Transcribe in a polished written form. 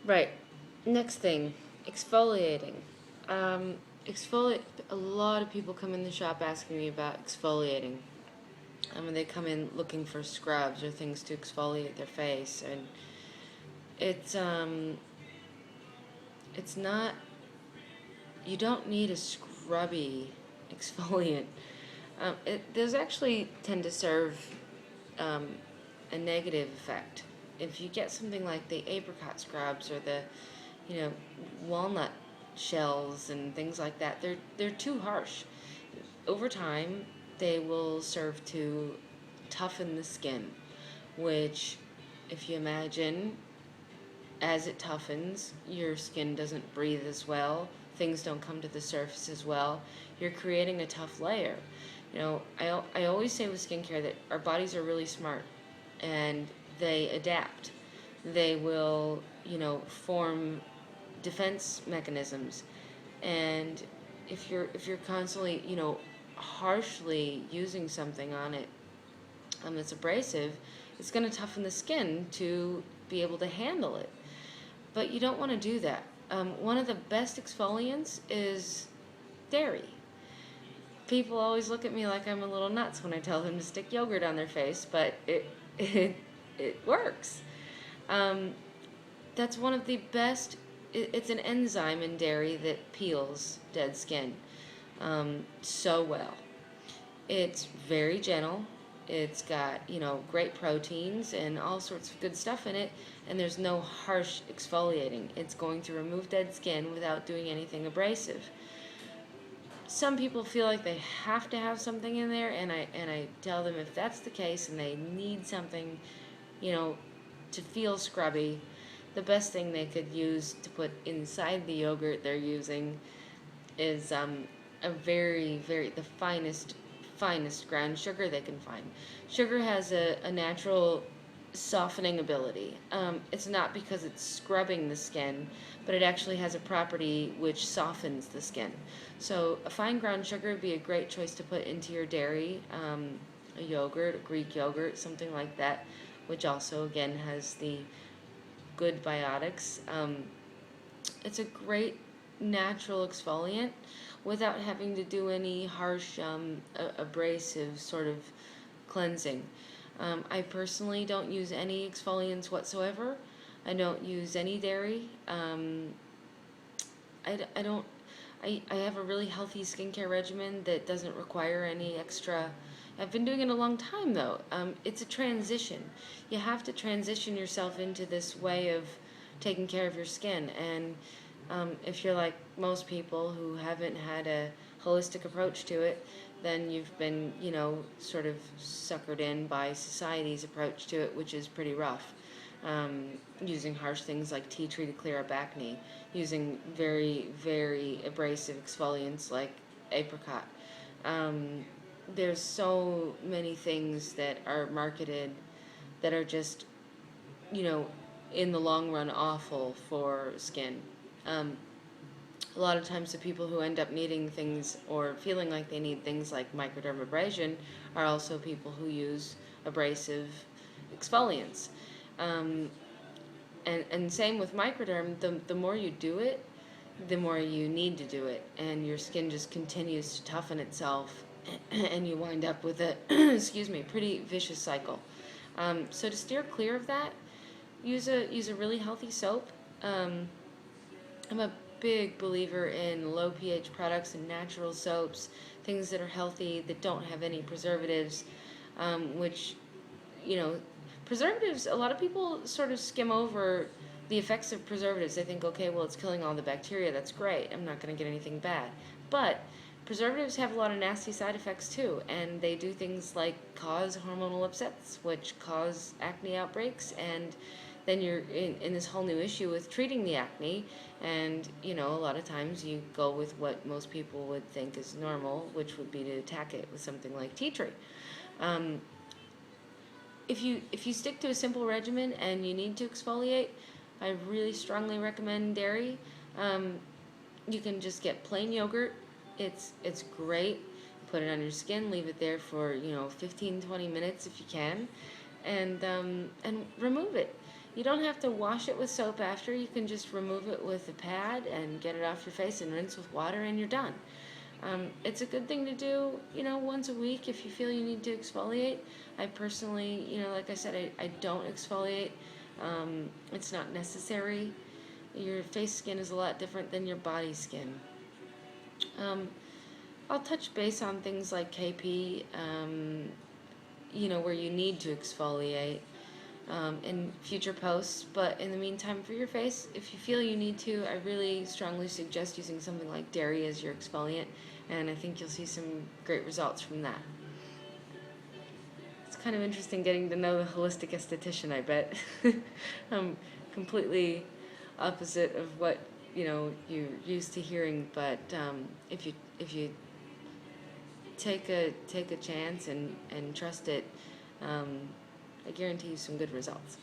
Right. Next thing, exfoliating. Um, exfoliate. A lot of people come in the shop asking me about exfoliating. When they come in looking for scrubs or things to exfoliate their face, and it's um, it's not. You don't need a scrubby exfoliant. Those actually tend to serve um, a negative effect. If you get something like the apricot scrubs or the, you know, walnut shells and things like that, they're too harsh. Over time, they will serve to toughen the skin, which, if you imagine, as it toughens, your skin doesn't breathe as well. Things don't come to the surface as well. You're creating a tough layer. I always say with skincare that our bodies are really smart and they adapt. They will, form defense mechanisms. And if you're constantly, harshly using something on it that's abrasive, it's going to toughen the skin to be able to handle it. But you don't want to do that. One of the best exfoliants is dairy. People always look at me like I'm a little nuts when I tell them to stick yogurt on their face, but it, it works. Um, that's one of the best. It's an enzyme in dairy that peels dead skin so well. It's very gentle. It's got, great proteins and all sorts of good stuff in it, and there's no harsh exfoliating. It's going to remove dead skin without doing anything abrasive. Some people feel like they have to have something in there, and I tell them if that's the case and they need something, you know, to feel scrubby, the best thing they could use to put inside the yogurt they're using is a the finest ground sugar they can find. Sugar has a natural softening ability. It's not because it's scrubbing the skin, but it actually has a property which softens the skin. So a fine ground sugar would be a great choice to put into your dairy, a yogurt, a Greek yogurt, something like that, which also again has the good biotics. It's a great natural exfoliant without having to do any harsh abrasive sort of cleansing. I personally don't use any exfoliants whatsoever. I don't use any dairy. I don't. I have a really healthy skincare regimen that doesn't require any extra. I've been doing it a long time though. It's a transition. You have to transition yourself into this way of taking care of your skin. And if you're like most people who haven't had a holistic approach to it, then you've been, sort of suckered in by society's approach to it, which is pretty rough. Using harsh things like tea tree to clear up acne, using very, very abrasive exfoliants like apricot. Um, there's so many things that are marketed that are just, you know, in the long run awful for skin. Um, a lot of times the people who end up needing things or feeling like they need things like microdermabrasion are also people who use abrasive exfoliants. Um, and same with microderm, the more you do it, the more you need to do it, and your skin just continues to toughen itself, and you wind up with a, excuse me, pretty vicious cycle. So to steer clear of that, use a really healthy soap. I'm a big believer in low pH products and natural soaps, things that are healthy, that don't have any preservatives, which, you know, preservatives, a lot of people sort of skim over the effects of preservatives. They think, okay, well, it's killing all the bacteria. That's great. I'm not going to get anything bad. But preservatives have a lot of nasty side effects too, and they do things like cause hormonal upsets, which cause acne outbreaks, and then you're in this whole new issue with treating the acne. And a lot of times you go with what most people would think is normal, which would be to attack it with something like tea tree. um, if you stick to a simple regimen and you need to exfoliate, I really strongly recommend dairy. um, you can just get plain yogurt. It's great. Put it on your skin, leave it there for 15-20 minutes if you can, and remove it. You don't have to wash it with soap after. You can just remove it with a pad and get it off your face and rinse with water, and you're done. It's a good thing to do, once a week if you feel you need to exfoliate. I personally, like I said, I don't exfoliate. It's not necessary. Your face skin is a lot different than your body skin. Um, I'll touch base on things like KP, where you need to exfoliate in future posts. But in the meantime, for your face, if you feel you need to, I really strongly suggest using something like dairy as your exfoliant, and I think you'll see some great results from that. It's kind of interesting getting to know the holistic esthetician, I bet. I'm completely opposite of what you're used to hearing, but if you take a chance and trust it, I guarantee you some good results.